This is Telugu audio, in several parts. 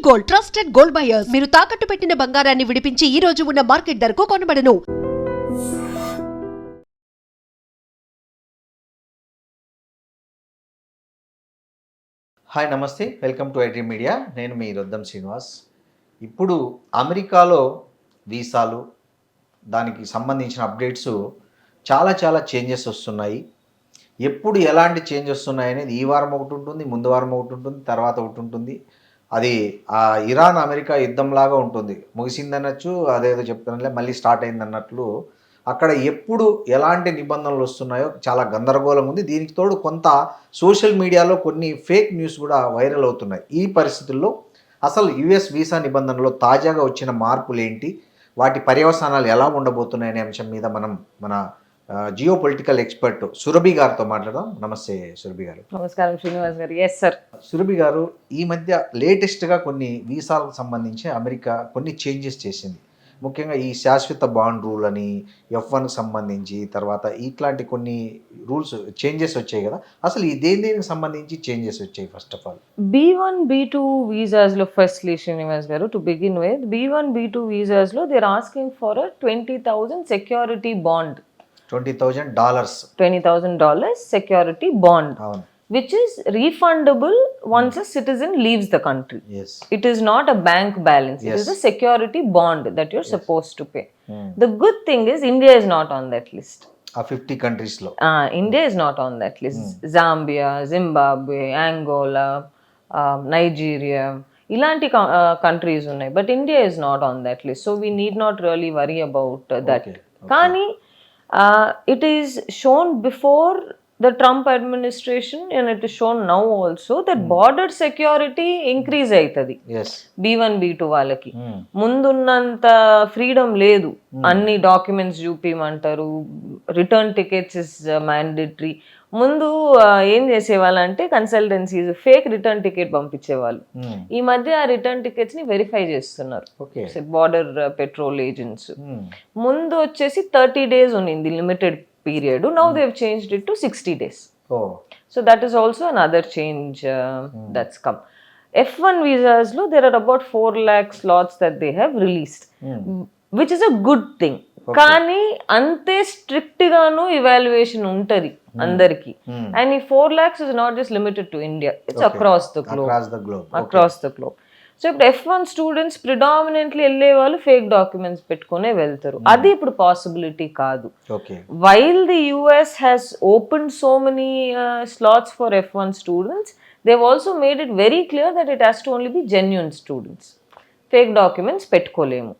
Gold, trusted gold buyers. మీరు తాకట్టు పెట్టిన బంగారాన్ని విడిపించి ఈ రోజు ఉన్న మార్కెట్ ధరకు కొనబడను. హాయ్ నమస్తే, వెల్కమ్ టు ఐడ్రీమ్ మీడియా. నేను మీ రొద్దం శ్రీనివాస్. ఇప్పుడు అమెరికాలో వీసాలు దానికి సంబంధించిన అప్డేట్స్ చాలా చేంజెస్ వస్తున్నాయి. ఎప్పుడు ఎలాంటి చేంజ్ వస్తున్నాయి అనేది ఈ వారం ఒకటి ఉంటుంది, ముందు వారం ఒకటి ఉంటుంది, తర్వాత ఒకటి ఉంటుంది. అది ఆ ఇరాన్ అమెరికా యుద్ధంలాగా ఉంటుంది. ముగిసిందనొచ్చు, అదేదో చెప్తానులే, మళ్ళీ స్టార్ట్ అయింది అన్నట్లు అక్కడ ఎప్పుడు ఎలాంటి నిబంధనలు వస్తున్నాయో చాలా గందరగోళం ఉంది. దీనికి తోడు కొంత సోషల్ మీడియాలో కొన్ని ఫేక్ న్యూస్ కూడా వైరల్ అవుతున్నాయి. ఈ పరిస్థితుల్లో అసలు యుఎస్ వీసా నిబంధనలో తాజాగా వచ్చిన మార్పులు ఏంటి, వాటి పర్యవసానాలు ఎలా ఉండబోతున్నాయి అనే అంశం మీద మనం మన జియో పొలిటికల్ ఎక్స్పర్ట్ సురభి గారితో మాట్లాడదాం. నమస్తే సురభి గారు. నమస్కారం శ్రీనివాస్ గారు. Yes sir. సురభి గారు, ఈ మధ్య లేటెస్ట్గా కొన్ని వీసాలకు సంబంధించి అమెరికా కొన్ని చేంజెస్ చేసింది. ముఖ్యంగా ఈ శాశ్వత బాండ్ రూల్ అని, F1కి సంబంధించి, తర్వాత ఇట్లాంటి కొన్ని రూల్స్ చేంజెస్ వచ్చాయి కదా. అసలు ఈ దేనికి సంబంధించి చేంజెస్ వచ్చాయి? First of all B1 B2 వీసాస్లో ఫస్ట్లీ శ్రీనివాస్ గారు, to begin with B1 B2 వీసాస్లో they are asking for a $20,000 security bond. $20,000 security bond, which is refundable once a citizen leaves the country. Yes. It is not a bank balance. Yes. It is a security bond that you're supposed to pay. The good thing is India is not on that list. 50 countries lo. India is not on that list. Zambia, Zimbabwe, Angola, Nigeria, ilanti countries unnai, but India is not on that list. So we need not really worry about that. Okay. Kani it is shown before the Trump administration, and it is shown now also that border security increase aitadi. Yes. B1 B2 వాళ్ళకి ముందున్నంత ఫ్రీడమ్ లేదు. అన్ని డాక్యుమెంట్స్ చూపిమంటారు, రిటర్న్ టికెట్స్ ఇస్ మ్యాండేటరీ. ముందు ఏం చేసేవాళ్ళంటే కన్సల్టెన్సీస్ ఫేక్ రిటర్న్ టికెట్ పంపించేవాళ్ళు. ఈ మధ్య ఆ రిటర్న్ టికెట్స్ ని వెరిఫై చేస్తున్నారు బార్డర్ పెట్రోల్ ఏజెంట్స్. ముందు వచ్చేసి 30 days ఉన్నింది limited period. Now they have changed it to 60 days. So that is also another change that's come. F1 visas lo there are about 4 lakh slots that they have released, which is a good thing. కానీ అంతే స్ట్రిక్ట్ గాను ఇవాల్యుయేషన్ ఉంటది అందరికి. అండ్ ఈ 4 lakhs is not just limited to India, it's across the globe. So ఇప్పుడు F1 స్టూడెంట్స్ ప్రిడామినెంట్లీ వెళ్ళే వాళ్ళు ఫేక్ డాక్యుమెంట్స్ పెట్టుకునే వెళ్తారు. అది ఇప్పుడు పాసిబిలిటీ కాదు. While the US has opened so many slots for F1 students, they've also made it very clear that it has to only be genuine students. Fake documents పెట్టుకోలేము.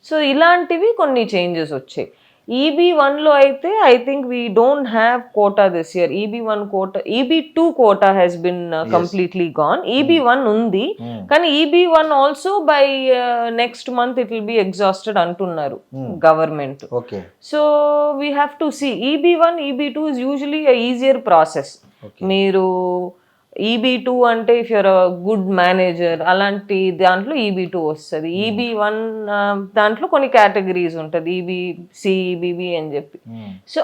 సో ఇలాంటివి కొన్ని చేంజెస్ వచ్చాయి. EB1లో అయితే I think we don't have quota this year. EB1 quota, EB2 quota has been completely gone. EB1 ఉంది, కానీ EB1 also by next month it will be exhausted అంటున్నారు government. So we have to see. EB1 EB2 is usually easier process. మీరు EB2 అంటే if you're a good manager అలాంటి దాంట్లో EB2 వస్తుంది. EB1 దాంట్లో కొన్ని కేటగిరీస్ ఉంటుంది, EBC EBB అని చెప్పి. So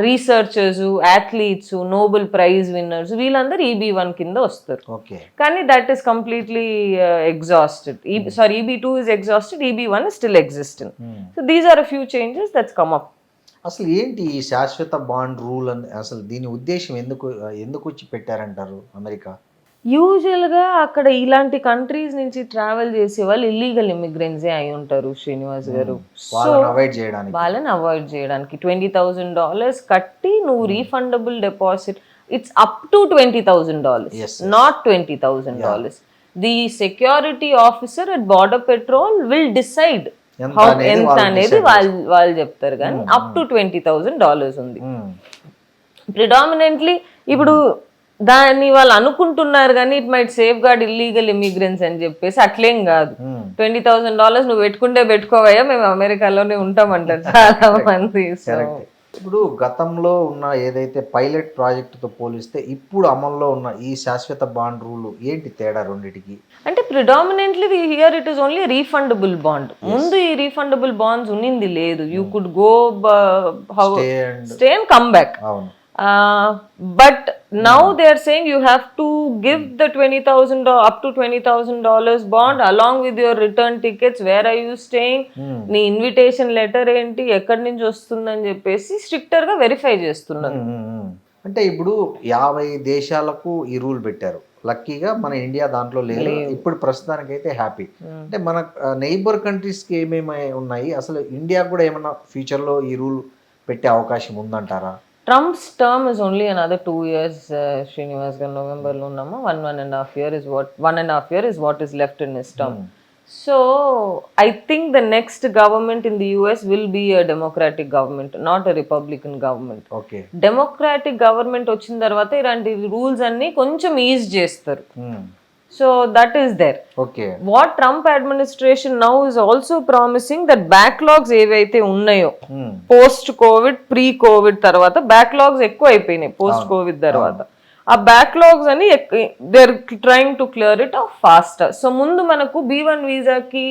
researchers, athletes, Nobel prize winners వీళ్ళందరూ EB1 కింద వస్తారు. కానీ that is completely exhausted. EB2 is exhausted, EB1 is still existing. So these are a few changes that's come up. అసలు ఏంటి ఈ శాశ్వత బాండ్ రూల్ అని, అసలు దీని ఉద్దేశం ఎందుకు వచ్చి పెట్టారంటారు అమెరికా? యూజువల్గా అక్కడ ఇలాంటి కంట్రీస్ నుంచి ట్రావెల్ చేసే వాళ్ళు ఇల్లీగల్ ఇమిగ్రెంట్సే అయి ఉంటారు శ్రీనివాస్ గారు. వాళ్ళని అవాయిడ్ చేయడానికి $20,000 కట్టి నువ్వు refundable deposit, it's up to $20,000, not $20,000. The security officer at border petrol will decide ఎంత అనేది వాళ్ళు చెప్తారు. కానీ అప్ టు $20,000 ఉంది. ప్రిడామినెంట్లీ ఇప్పుడు దాన్ని వాళ్ళు అనుకుంటున్నారు కానీ it might safeguard illegal immigrants అని చెప్పేసి అట్లేం కాదు. $20,000 నువ్వు పెట్టుకోవయ్యా, మేము అమెరికాలోనే ఉంటామంటారు చాలా మంది. ఇప్పుడు గతంలో ఉన్న ఏదైతే పైలట్ ప్రాజెక్టుతో పోలిస్తే ఇప్పుడు అమల్లో ఉన్న ఈ శాశ్వత బాండ్ రూల్ ఏంటి తేడా రెండిటికి? అంటే predominantly here it is only refundable bond. ముందు ఈ రీఫండబుల్ బాండ్స్ ఉన్నింది లేదు. You could go stay and come back. But now they are saying you have to give the $20,000 up to $20,000 bond along with your return tickets. Where are you staying? నీ ఇన్విటేషన్ లెటర్ ఏంటి, ఎక్కడి నుంచి వస్తుందని చెప్పేసి స్ట్రిక్టర్ గా వెరిఫై చేస్తున్నారు. అంటే ఇప్పుడు 50 దేశాలకు ఈ రూల్ పెట్టారు. లక్కీగా మన ఇండియా దాంట్లో లేదు ఇప్పుడు ప్రస్తుతానికైతే హ్యాపీ. అంటే మన నైబర్ కంట్రీస్కి ఏమేమి ఉన్నాయి, అసలు ఇండియా కూడా ఏమన్నా ఫ్యూచర్లో ఈ రూల్ పెట్టే అవకాశం ఉందంటారా? Trump's term is only another 2 years, Srinivas garu. November lo unnama. 1.5 year is what is left in his term. So I think the next government in the US will be a democratic government, not a republican government. Okay. Democratic government వచ్చిన తర్వాత ఇలాంటి రూల్స్ అన్ని కొంచెం ఈజ్ చేస్తారు. So that is there. Okay. What Trump administration now is also promising that backlogs ఏవైతే ఉన్నాయో పోస్ట్ కోవిడ్ ప్రీ కోవిడ్ తర్వాత backlogs ఎక్కువ అయిపోయినాయి పోస్ట్ కోవిడ్ తర్వాత. ఆ బ్యాక్లాగ్స్ అని they are trying to clear it off faster. So ముందు మనకు B1 వీసాకి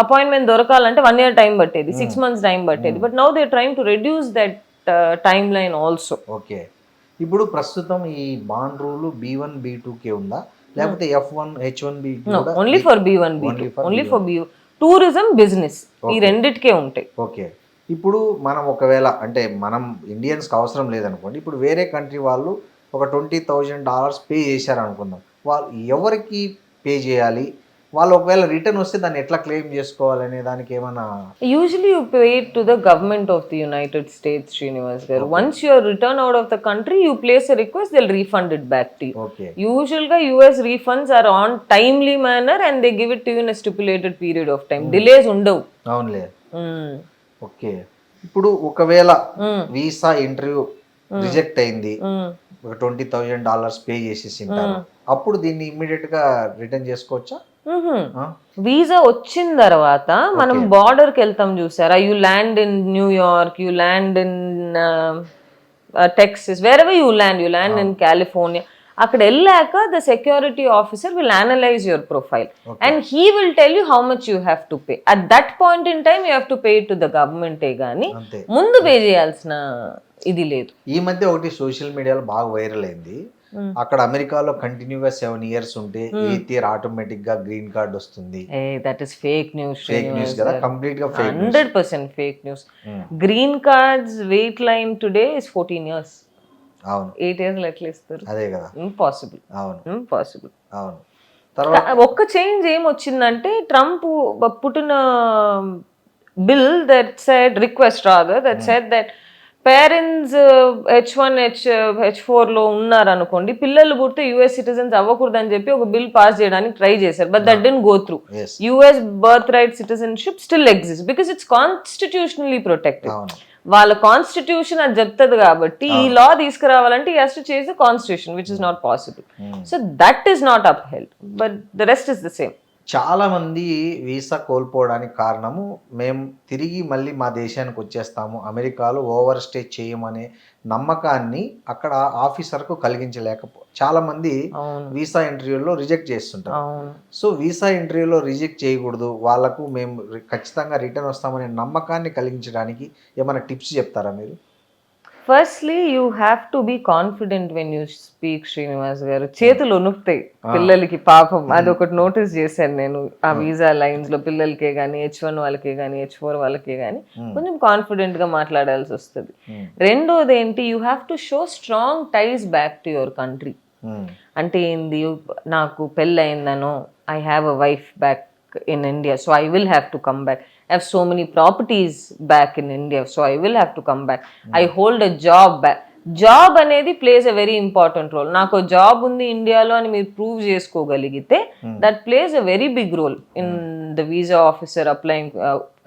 అపాయింట్మెంట్ దొరకాలంటే 1 year టైం పట్టేది, 6 months టైం పట్టేది. But now they are trying to reduce that timeline also. Okay. ఇప్పుడు ప్రస్తుతం ఈ బాండ్ రూల్ B1 B2కే ఉందా, లేకపోతే F1 H1B? Only for B1 B2, only for tourism business ఈ రెండిటికే ఉంటాయి. ఓకే. ఇప్పుడు మనం ఒకవేళ అంటే మనం ఇండియన్స్కి అవసరం లేదనుకోండి, ఇప్పుడు వేరే కంట్రీ వాళ్ళు ఒక $20,000 పే చేశారు అనుకుందాం, వాళ్ళు ఎవరికి పే చేయాలి, వాళ్ళు ఒకవేళ రిటర్న్ వస్తే దాన్ని ఎట్లా క్లెయిమ్ చేసుకోవాలనే దానికి ఏమైనా? Usually you pay to the government of the United States, Srinivas గారు. Once you are return out of the country you place a request, they will refund it back to you. Usual గా US refunds are on timely manner and they give it to you in a stipulated period of time. Delays ఉండవు. అవునులే. ఓకే. ఇప్పుడు ఒకవేళ వీసా ఇంటర్వ్యూ రిజెక్ట్ అయింది, ఒక $20,000 పే చేసేసి ఉంటారు, అప్పుడు దీన్ని ఇమ్మీడియట్ గా రిటర్న్ చేసుకోవచ్చా? వీసా వచ్చిన తర్వాత మనం బార్డర్ కి వెళ్తాం చూసారా, you land in New York, you land in Texas, wear ever you land in California. అక్కడ వెళ్ళాక the security officer will analyse your profile and he will tell you how much you have to pay. At that point in time you have to pay to the గవర్నమెంటే గానీ ముందు పే చేయాల్సిన ఇది లేదు. ఈ మధ్య ఒకటి సోషల్ మీడియాలో బాగా వైరల్ అయింది, అక్కడ అమెరికాలో కంటిన్యూగా 7 years ఉంటే 8th year ఆటోమేటిక్ గా గ్రీన్ కార్డ్ వస్తుంది. That is fake news. Fake news కదా, కంప్లీట్ గా fake. 100% fake news. Green cards wait line today is 14 years. అవును. 8 years ఎట్లా ఇస్తారు? అదే కదా, ఇంపాసిబుల్. అవును, ఇంపాసిబుల్. అవును. తర్వాత ఒక్క చేంజ్ ఏమొచ్చిందంటే ట్రంప్ పుట్టిన bill that said, request rather that said that parents H1 H4 లో ఉన్నారు అనుకోండి, పిల్లలు పుడితే యుఎస్ సిటిజన్స్ అవ్వకూడదని చెప్పి ఒక బిల్ పాస్ చేయడానికి ట్రై చేశారు. But that didn't go through. US birth right citizenship still exist because it's constitutionally protected. వాళ్ళ కాన్స్టిట్యూషన్ అది చెప్తుంది కాబట్టి ఈ లా తీసుకురావాలంటే ఈ has to change the constitution, which is not possible. So that is not up held, but the rest is the same. చాలా మంది వీసా కోల్పోవడానికి కారణము మేము తిరిగి మళ్ళీ మా దేశానికి వచ్చేస్తాము, అమెరికాలో ఓవర్ స్టే చేయమనే నమ్మకాన్ని అక్కడ ఆఫీసర్కు కలిగించలేకపో చాలా మంది వీసా ఇంటర్వ్యూలో రిజెక్ట్ చేస్తుంటారు. సో వీసా ఇంటర్వ్యూలో రిజెక్ట్ చేయకూడదు, వాళ్ళకు మేము ఖచ్చితంగా రిటర్న్ వస్తామనే నమ్మకాన్ని కలిగించడానికి ఏమైనా టిప్స్ చెప్తారా మీరు? Firstly you have to be confident when you speak, Srinivas garu. చేతులు వణుకుతాయి పిల్లలకి పాపం. అది ఒకటి నోటీస్ చేశాను నేను ఆ వీసా లైన్స్ లో. పిల్లలకే కానీ H1 వాళ్ళకే కానీ H4 వాళ్ళకే కానీ కొంచెం కాన్ఫిడెంట్ గా మాట్లాడాల్సి వస్తుంది. రెండోది ఏంటి, you have to show strong ties back to your country. అంటే ఏంది, నాకు పెళ్ళి అయిందనో, I have a wife back in India, so I will have to come back. I have so many properties back in India, so I will have to come back. I hold a job back. Job అనేది plays a very important role. నాకు జాబ్ ఉంది ఇండియాలో అని మీరు ప్రూవ్ చేసుకోగలిగితే that plays a very big role in the visa officer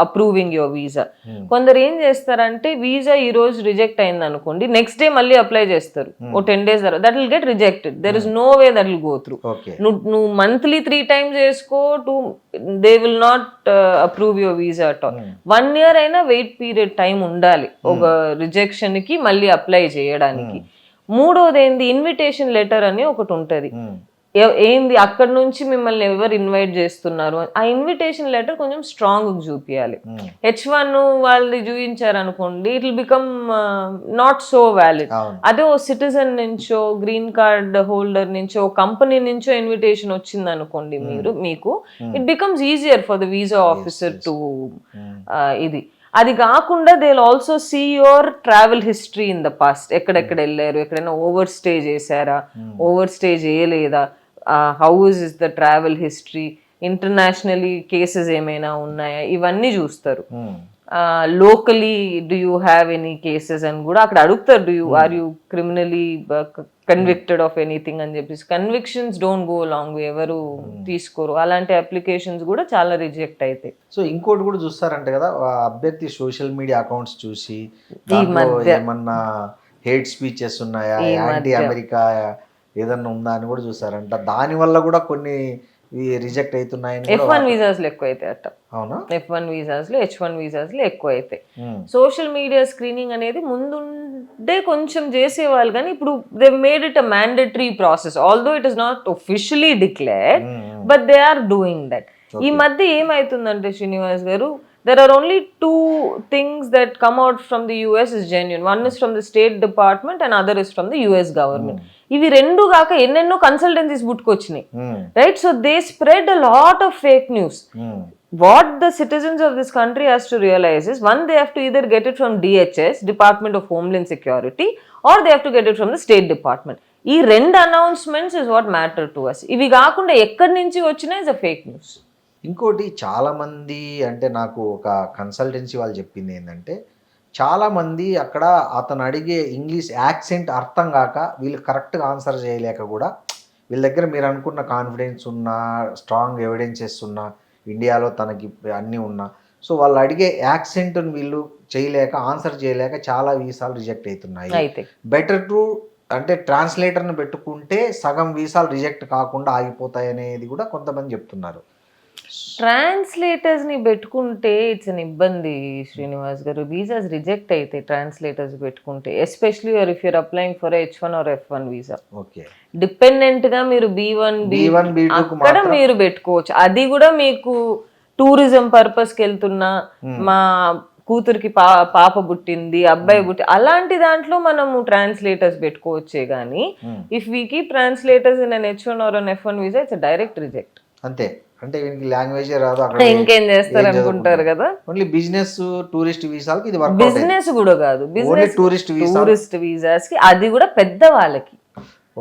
approving your visa. కొందరు ఏం చేస్తారంటే వీసా ఈ రోజు రిజెక్ట్ అయింది అనుకోండి, నెక్స్ట్ డే మళ్ళీ అప్లై చేస్తారు ఓ 10 days తర్వాత, that will get rejected. There is no way that will go through. నువ్వు మంత్లీ 3 times చేసుకో, they will not approve your visa at all. 1 year అయినా వెయిట్ పీరియడ్ టైం ఉండాలి ఒక రిజెక్షన్ కి మళ్ళీ అప్లై చేయడానికి. మూడోది ఏంది, ఇన్విటేషన్ లెటర్ అని ఒకటి ఉంటది. ఏంది అక్కడ నుంచి మిమ్మల్ని ఎవరు ఇన్వైట్ చేస్తున్నారు ఆ ఇన్విటేషన్ లెటర్ కొంచెం స్ట్రాంగ్ చూపించాలి. H1 వాళ్ళది చూపించారు అనుకోండి, it will become not so valid. అదే ఓ సిటిజన్ నుంచో, గ్రీన్ కార్డ్ హోల్డర్ నుంచో, కంపెనీ నుంచో ఇన్విటేషన్ వచ్చింది అనుకోండి మీకు, it becomes easier for the visa officer to ఇది. అది కాకుండా they will also see your travel history in the past. ఎక్కడెక్కడ వెళ్ళారు, ఎక్కడైనా ఓవర్ స్టే చేశారా, ఓవర్ స్టే చేయలేదా, how is the travel history, internationally cases ఏమైనా ఉన్నాయా, ఇవన్నీ చూస్తారు. Locally do you have any cases అని కూడా అక్కడ అడుగుతారు. Are you criminally convicted of anything అని చెప్పేసి. Convictions don't go long way, ఎవరు తీసుకోరు. అలాంటి అప్లికేషన్స్ కూడా చాలా రిజెక్ట్ అవుతాయి. సో ఇంకోటి కూడా చూస్తారంటే కదా, అభ్యర్థి సోషల్ మీడియా అకౌంట్స్ చూసి ఏమన్నా హేట్ స్పీచెస్ ఉన్నాయా, యాంటీ అమెరికా ఏదన్నా ఉందా అని కూడా చూసారంట. దాని వల్ల కూడా కొన్ని రిజెక్ట్ అవుతున్నాయని. F1 వీసాస్లో ఎక్కువ అవుతాయి అట్ట. అవునా? F1 వీసాస్లో, H1 వీసాస్లో ఎక్కువ అవుతాయి. సోషల్ మీడియా స్క్రీనింగ్ అనేది ముందుండే కొంచెం చేసేవాళ్ళు, కానీ ఇప్పుడు they made it a mandatory process. Although it is not officially declared, but they are doing that. ఈ మధ్య ఏమైతుందంటే శ్రీనివాస్ గారు, there are only two things that come out from the US is genuine. One is from the State Department and other is from the US government. ఇవి రెండు కాక ఎన్నెన్నో కన్సల్టెన్సీస్ పుట్టుకొచ్చినాయి, right? So they spread a lot of fake news. What the citizens of this country has to realize is, one, they have to either get it from DHS, Department of Homeland Security, or they have to get it from the State Department. ఈ రెండు announcements is what matter to us. ఇవి కాకుండా ఎక్కడి నుంచి వచ్చినా ఇస్ అ ఫేక్ న్యూస్. ఇంకోటి చాలామంది, అంటే నాకు ఒక కన్సల్టెన్సీ వాళ్ళు చెప్పింది ఏంటంటే, చాలామంది అక్కడ అతను అడిగే ఇంగ్లీష్ యాక్సెంట్ అర్థం కాక వీళ్ళు కరెక్ట్గా ఆన్సర్ చేయలేక కూడా, వీళ్ళ దగ్గర మీరు అనుకున్న కాన్ఫిడెన్స్ ఉన్నా, స్ట్రాంగ్ ఎవిడెన్సెస్ ఉన్నా, ఇండియాలో తనకి అన్నీ ఉన్నా, సో వాళ్ళు అడిగే యాక్సెంట్ని వీళ్ళు చేయలేక, ఆన్సర్ చేయలేక చాలా వీసాలు రిజెక్ట్ అవుతున్నాయి. బెటర్ టు అంటే ట్రాన్స్లేటర్ని పెట్టుకుంటే సగం వీసాలు రిజెక్ట్ కాకుండా ఆగిపోతాయి అనేది కూడా కొంతమంది చెప్తున్నారు. ట్రాన్స్లేటర్స్ ని పెట్టుకుంటే ఇట్స్ అన్ ఇబ్బంది శ్రీనివాస్ గారు. వీసాస్ రిజెక్ట్ అయితే ట్రాన్స్లేటర్స్ పెట్టుకుంటే, especially if you're applying for H1 or F1 visa, dependent గా మీరు B1 అక్కడ మీరు పెట్టుకోవచ్చు. అది కూడా మీకు టూరిజం పర్పస్ కి వెళ్తున్నా, మా కూతురికి పాప పుట్టింది, అబ్బాయి పుట్టి, అలాంటి దాంట్లో మనము ట్రాన్స్లేటర్స్ పెట్టుకోవచ్చే గానీ, if we keep translators in an H1 or an F1 visa, it's direct reject. అంతే. అంటే వీనికి లాంగ్వేజ్ రాదు, అక్కడ ఇంకేం చేస్తారు అనుకుంటారు కదా. ఓన్లీ బిజినెస్ టూరిస్ట్ వీసాలకి ఇది వర్క్. బిజినెస్ కూడా కాదు, బిజినెస్ టూరిస్ట్ వీసాస్ కి, అది కూడా పెద్ద వాళ్ళకి.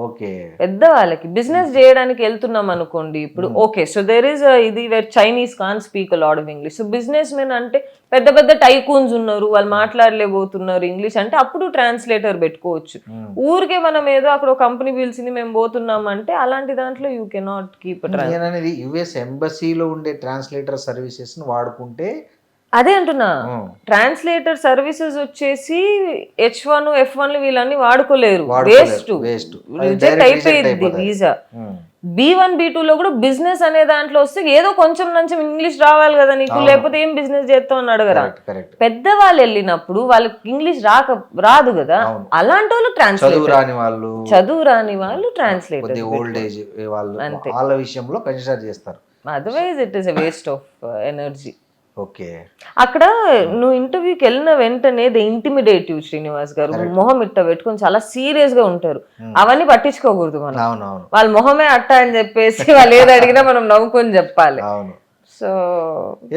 ఓకే, పెద్ద వాళ్ళకి బిజినెస్ చేయడానికి వెళ్తున్నాం అనుకోండి ఇప్పుడు. ఓకే, సో దేర్ ఇస్ ఇది where Chinese can speak lot of English. So business men అంటే పెద్ద పెద్ద టైకూన్స్ ఉన్నారు, వాళ్ళు మాట్లాడలేకపోతున్నారు ఇంగ్లీష్ అంటే, అప్పుడు ట్రాన్స్లేటర్ పెట్టుకోవచ్చు. ఊరికే మనం ఏదో అక్కడ కంపెనీ పిలిచింది మేము పోతున్నాం అంటే, అలాంటి దాంట్లో యూ కెనాట్ కీప్. అనేది యుఎస్ ఎంబసీలో ఉండే ట్రాన్స్లేటర్ సర్వీసెస్ వాడుకుంటే, అదే అంటున్నా, ట్రాన్స్లేటర్ సర్వీసెస్ వచ్చేసి H1 F1 వీళ్ళని వాడుకోలేరు, వేస్ట్, రిజెక్ట్ అయిపోయింది వీసా. B1 B2 లో కూడా బిజినెస్ అనే దాంట్లో వస్తే ఏదో కొంచెం ఇంగ్లీష్ రావాలి కదా నీకు, లేకపోతే ఏం బిజినెస్ చేస్తావు అని అడగరా. పెద్దవాళ్ళు వెళ్ళినప్పుడు వాళ్ళకి ఇంగ్లీష్ రాదు కదా, అలాంటి వాళ్ళు ట్రాన్స్లేటర్, చదువు రాని వాళ్ళు ట్రాన్స్లేటర్, ఓల్డ్ ఏజ్ వాళ్ళ విషయంలో కన్సిడర్ చేస్తారు. Otherwise it is a waste of energy. Okay, అక్కడ నువ్వు ఇంటర్వ్యూకి వెళ్ళిన వెంటనే దే ఇంటిమిడేటివ్ శ్రీనివాస్ గారు, మొహం ఇట్ట పెట్టుకొని చాలా సీరియస్ గా ఉంటారు. అవన్నీ పట్టించుకోకూడదు మనం. వాళ్ళ మొహమే అట్ట అని చెప్పేసి వాళ్ళు ఏది అడిగినా మనం నవ్వుకొని చెప్పాలి. సో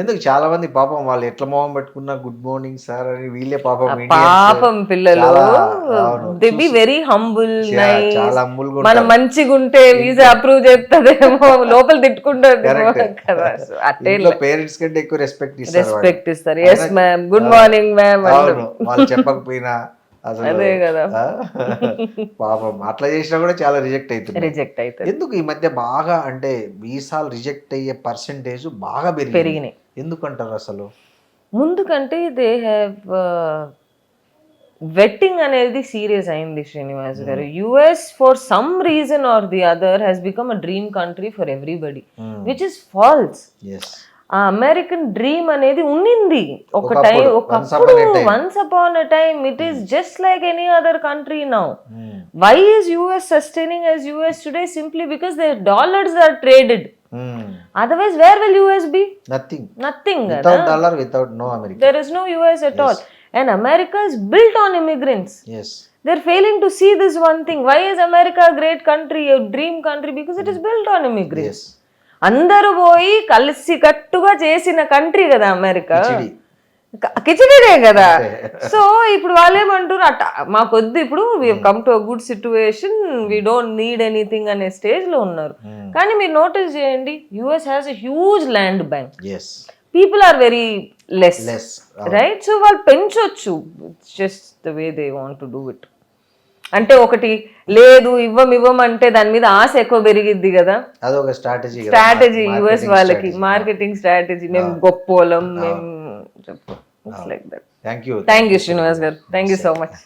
ఎందుకు చాలా మంది పాపం వాళ్ళు ఎట్లా మొహం పెట్టుకున్నా గుడ్ మార్నింగ్ సార్ అని వీళ్ళే పాపం పిల్లలు దే బి వెరీ హంబుల్, మనం మంచిగా ఉంటే వీసా అప్రూవ్ చేస్తుందేమో, లోపల తిట్టుకుంటారు కదా. అట్టే పేరెంట్స్ కంటే ఎక్కువ రెస్పెక్ట్ ఇస్తారు. Yes ma'am, good morning ma'am, వాళ్ళు చెప్పకపోయినా అదే కదా. పాపం అట్లా చేసినా కూడా చాలా రిజెక్ట్ అవుతుంది. ఎందుకు ఈ మధ్య బాగా అంటే వీసాలు రిజెక్ట్ అయ్యే పర్సెంటేజ్ బాగా పెరిగినాయి ఎందుకంటారు అసలు? ముందు కంటే దే హ్యావ్ వెట్టింగ్ అనేది సీరియస్ అయింది Srinivas garu. US for some reason are the other has become a dream country for everybody, which is false. ఆ అమెరికన్ డ్రీమ్ అనేది ఉండింది ఒక ఒకప్పుడు, టైం, once ఒకప్పుడు upon a time. Once upon a time. It is just like any other country now. Hmm. Why is US sustaining as US today? Simply because their dollars are traded. Hmm. Otherwise, where will US be? Nothing. Nothing. Without dollar, without no America. There is no US at all. And America is built on immigrants. Yes. They're failing to see this one thing. Why is America a great country, a dream country? Because it is built on immigrants. Yes. అందరూ పోయి కలిసి కట్టుగా చేసిన కంట్రీ కదా అమెరికా. కిచిడి. కిచిడీనే కదా. సో ఇప్పుడు వాళ్ళేమంటారు, అట్ట మాకొద్దు, ఇప్పుడు we come to a good situation, we don't need anything అనే స్టేజ్ లో ఉన్నారు. కానీ మీరు నోటీస్ చేయండి, US has a huge land bank. Yes. People are very less, Less. Right? So వాళ్ళు పెంచొచ్చు. It's just the way they want to do it. అంటే ఒకటి లేదు, ఇవ్వం అంటే దాని మీద ఆశ ఎక్కువ పెరిగిద్ది కదా. అదొక స్ట్రాటజీ. యుఎస్ వాళ్ళకి మార్కెటింగ్ స్ట్రాటజీ. మేము గొప్పోలం, మేము చెప్పు. It's like that. Thank you thank you Srinivas గారు. Thank you so much.